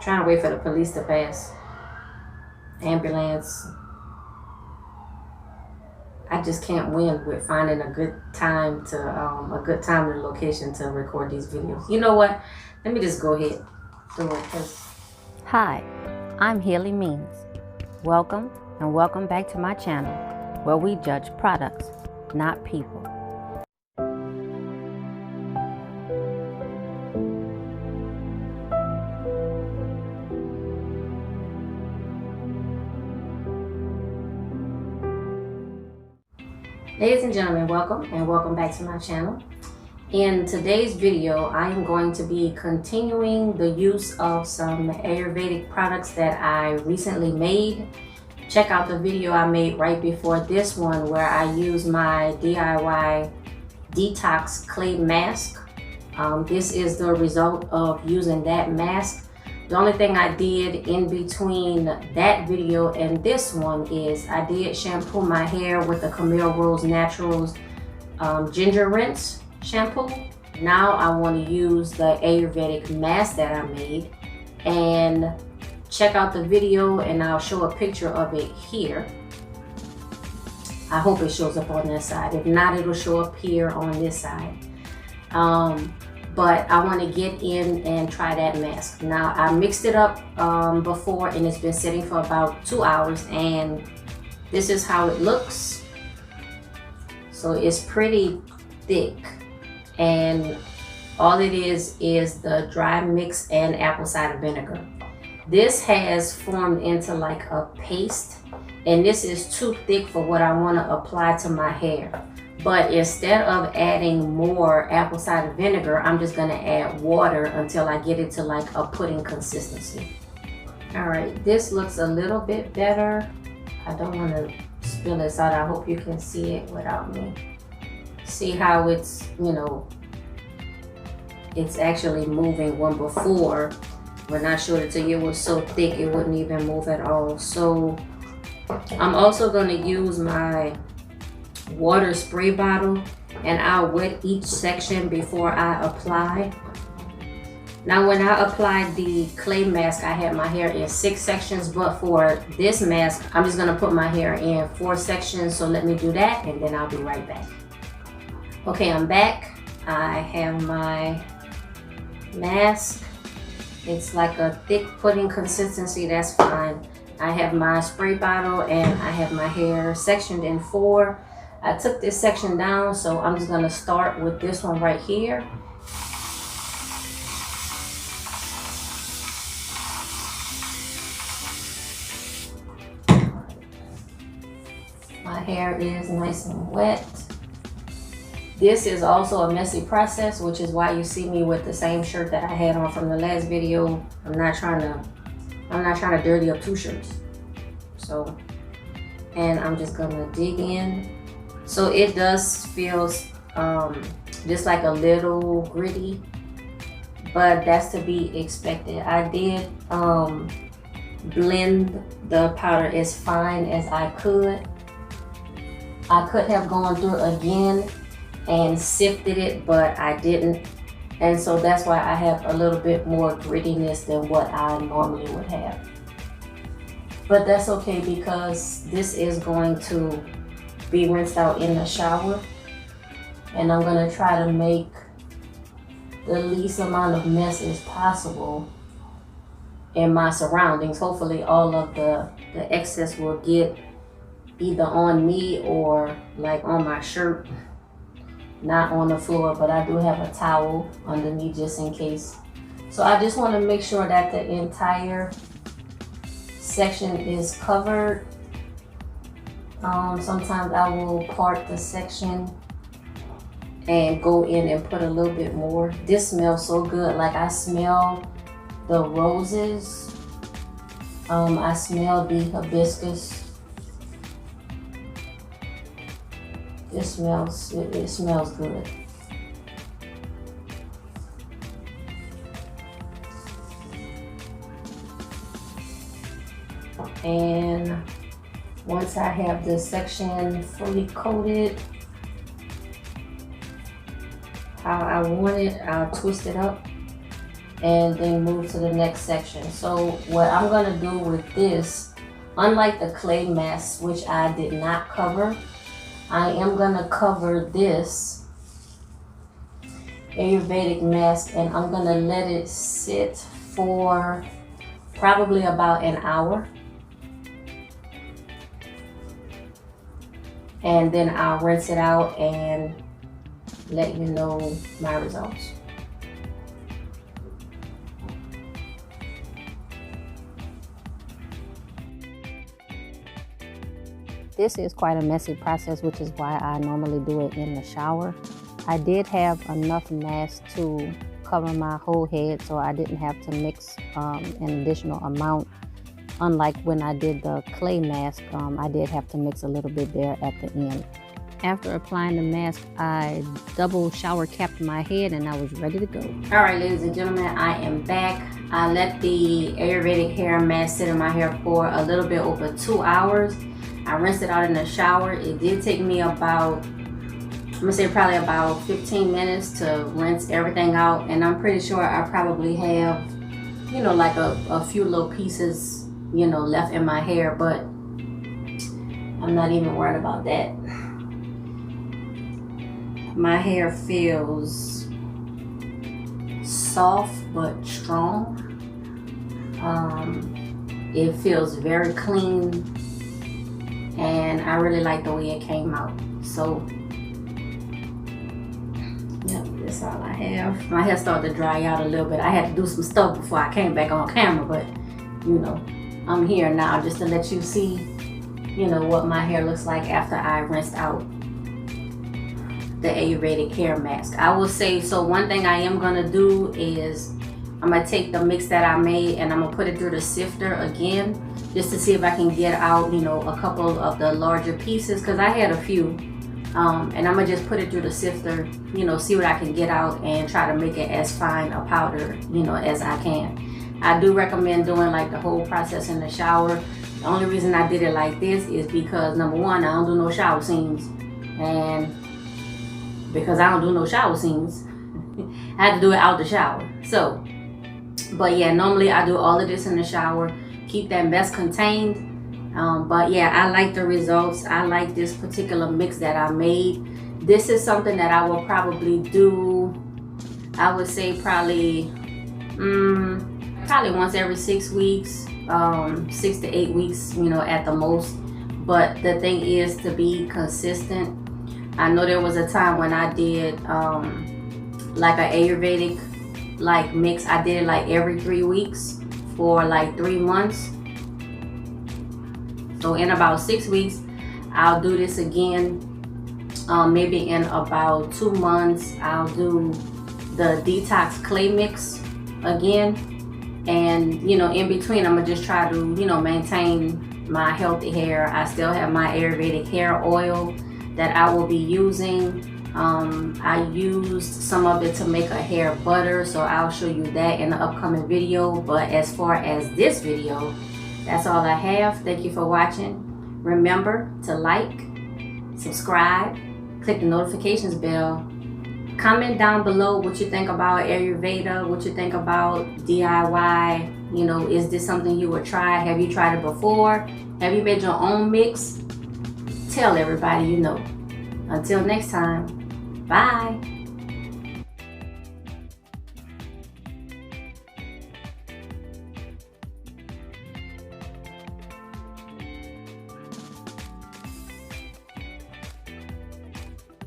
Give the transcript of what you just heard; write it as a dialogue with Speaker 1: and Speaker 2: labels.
Speaker 1: Trying to wait for the police to pass. Ambulance. I just can't win with finding a good time to and location to record these videos. You know what? Let me just go ahead do it.
Speaker 2: Hi, I'm Healy Means. Welcome and welcome back to my channel where we judge products, not people.
Speaker 1: Ladies and gentlemen, welcome and welcome back to my channel. In today's video, I am going to be continuing the use of some Ayurvedic products that I recently made. Check out the video I made right before this one where I used my DIY detox clay mask. This is the result of using that mask. The only thing I did in between that video and this one is I did shampoo my hair with the Camille Rose Naturals ginger rinse shampoo. Now I want to use the Ayurvedic mask that I made, and check out the video and I'll show a picture of it here. I hope it shows up on that side. If not, it'll show up here on this side. But I want to get in and try that mask. Now I mixed it up before and it's been sitting for about 2 hours, and this is how it looks. So it's pretty thick, and all it is the dry mix and apple cider vinegar. This has formed into like a paste, and this is too thick for what I want to apply to my hair. But instead of adding more apple cider vinegar, I'm just gonna add water until I get it to like a pudding consistency. All right, this looks a little bit better. I don't wanna spill this out. I hope you can see it without me. See how it's, it's actually moving. When before, when I showed it to you, it was so thick it wouldn't even move at all. So I'm also gonna use my water spray bottle, and I'll wet each section before I apply. Now when I applied the clay mask, I had my hair in 6 sections, but for this mask I'm just gonna put my hair in 4 sections. So let me do that and then I'll be right back. Okay, I'm back. I have my mask. It's like a thick pudding consistency, that's fine. I have my spray bottle and I have my hair sectioned in 4. I took this section down, so I'm just gonna start with this one right here. My hair is nice and wet. This is also a messy process, which is why you see me with the same shirt that I had on from the last video. I'm not trying to dirty up 2 shirts. So, and I'm just gonna dig in. So it does feel just like a little gritty, but that's to be expected. I did blend the powder as fine as I could. I could have gone through it again and sifted it, but I didn't. And so that's why I have a little bit more grittiness than what I normally would have. But that's okay, because this is going to be rinsed out in the shower, and I'm gonna try to make the least amount of mess as possible in my surroundings. Hopefully all of the excess will get either on me or like on my shirt, not on the floor, but I do have a towel underneath just in case. So I just want to make sure that the entire section is covered. Sometimes I will part the section and go in and put a little bit more. This smells so good. Like, I smell the roses. I smell the hibiscus. It smells good. And once I have this section fully coated how I want it, I'll twist it up and then move to the next section. So what I'm gonna do with this, unlike the clay mask, which I did not cover, I am gonna cover this Ayurvedic mask, and I'm gonna let it sit for probably about an hour. And then I'll rinse it out and let you know my results.
Speaker 2: This is quite a messy process, which is why I normally do it in the shower. I did have enough mask to cover my whole head, so I didn't have to mix an additional amount. Unlike when I did the clay mask, I did have to mix a little bit there at the end. After applying the mask, I double shower capped my head and I was ready to go.
Speaker 1: All right, ladies and gentlemen, I am back. I let the Ayurvedic hair mask sit in my hair for a little bit over 2 hours. I rinsed it out in the shower. It did take me about, I'm gonna say probably about 15 minutes to rinse everything out. And I'm pretty sure I probably have, you know, like a few little pieces, you know, left in my hair, but I'm not even worried about that. My hair feels soft but strong. It feels very clean, and I really like the way it came out. So yep, that's all I have. My hair started to dry out a little bit. I had to do some stuff before I came back on camera, but you know, I'm here now just to let you see, you know, what my hair looks like after I rinsed out the Ayurvedic hair mask. I will say, so one thing I am gonna do is I'm gonna take the mix that I made and I'm gonna put it through the sifter again, just to see if I can get out, you know, a couple of the larger pieces, because I had a few. And I'm gonna just put it through the sifter, you know, see what I can get out and try to make it as fine a powder, you know, as I can. I do recommend doing like the whole process in the shower. The only reason I did it like this is because number one, I don't do no shower scenes, and because I don't do no shower scenes, I had to do it out the shower. So, but yeah, normally I do all of this in the shower, keep that mess contained. But yeah, I like the results. I like this particular mix that I made. This is something that I will probably do, I would say probably once every 6 weeks, 6 to 8 weeks, you know, at the most. But the thing is to be consistent. I know there was a time when I did like an Ayurvedic like mix. I did it like every 3 weeks for like 3 months. So in about 6 weeks, I'll do this again. Maybe in about 2 months, I'll do the detox clay mix again. And you know, in between, I'm gonna just try to, you know, maintain my healthy hair. I still have my Ayurvedic hair oil that I will be using. I used some of it to make a hair butter, so I'll show you that in the upcoming video. But as far as this video, that's all I have. Thank you for watching. Remember to like, subscribe, click the notifications bell. Comment down below what you think about Ayurveda, what you think about DIY. You know, is this something you would try? Have you tried it before? Have you made your own mix? Tell everybody you know. Until next time, bye.